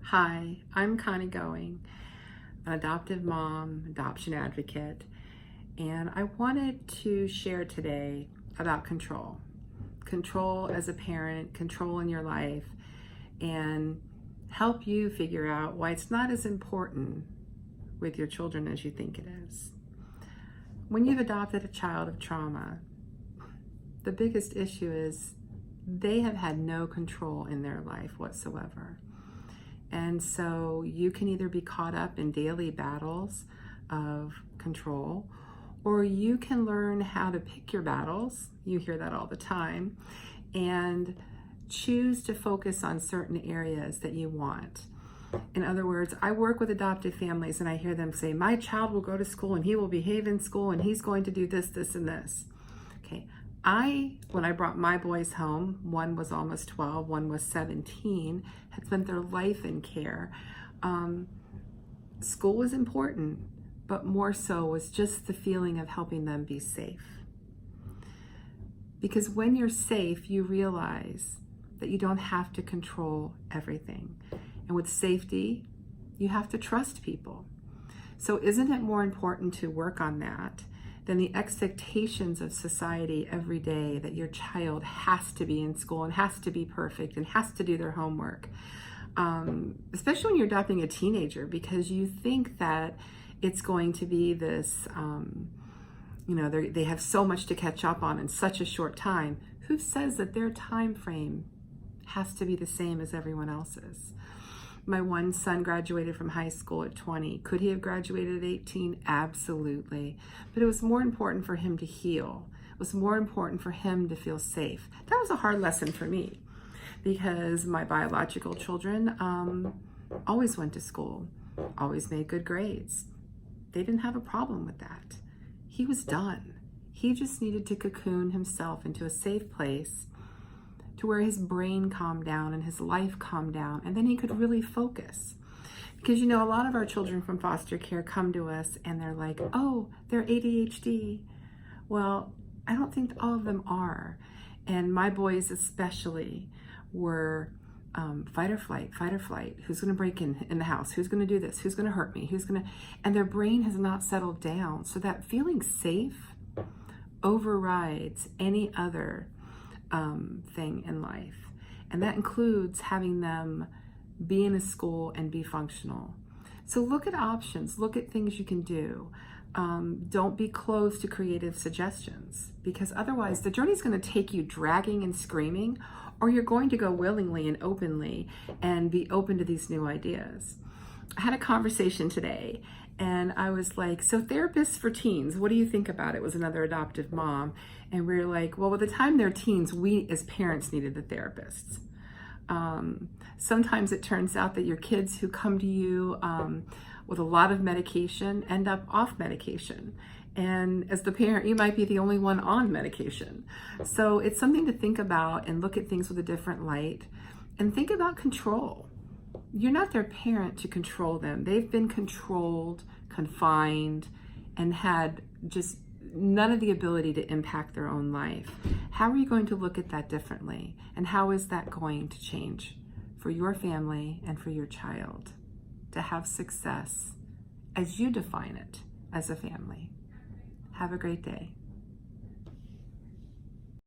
Hi, I'm Connie Going, an adoptive mom, adoption advocate, and I wanted to share today about control. Control as a parent, control in your life, and help you figure out why it's not as important with your children as you think it is. When you've adopted a child of trauma, the biggest issue is they have had no control in their life whatsoever. And so you can either be caught up in daily battles of control, or you can learn how to pick your battles. You hear that all the time, and choose to focus on certain areas that you want. In other words, I work with adoptive families and I hear them say, my child will go to school and he will behave in school and he's going to do this, this, and this. Okay. When I brought my boys home, one was almost 12, one was 17, had spent their life in care. School was important, but more so was just the feeling of helping them be safe. Because when you're safe, you realize that you don't have to control everything. And with safety, you have to trust people. So isn't it more important to work on that than the expectations of society every day that your child has to be in school and has to be perfect and has to do their homework? Especially when you're adopting a teenager, because you think that it's going to be this, they have so much to catch up on in such a short time. Who says that their time frame has to be the same as everyone else's? My one son graduated from high school at 20. Could he have graduated at 18? Absolutely. But it was more important for him to heal. It was more important for him to feel safe. That was a hard lesson for me because my biological children always went to school, always made good grades. They didn't have a problem with that. He was done. He just needed to cocoon himself into a safe place to where his brain calmed down and his life calmed down, and then he could really focus. Because a lot of our children from foster care come to us and they're like, oh, they're ADHD. Well, I don't think all of them are. And my boys especially were fight or flight. Who's gonna break in the house? Who's gonna do this? Who's gonna hurt me? And their brain has not settled down. So that feeling safe overrides any other thing in life. And that includes having them be in a school and be functional. So look at options, look at things you can do. Don't be closed to creative suggestions, because otherwise the journey is going to take you dragging and screaming, or you're going to go willingly and openly and be open to these new ideas. I had a conversation today and I was like, so therapists for teens, what do you think about it? It was another adoptive mom. And we were like, well, by the time they're teens, we as parents needed the therapists. Sometimes it turns out that your kids who come to you with a lot of medication end up off medication. And as the parent, you might be the only one on medication. So it's something to think about and look at things with a different light and think about control. You're not their parent to control them. They've been controlled, confined, and had just none of the ability to impact their own life. How are you going to look at that differently? And how is that going to change for your family and for your child to have success as you define it as a family? Have a great day.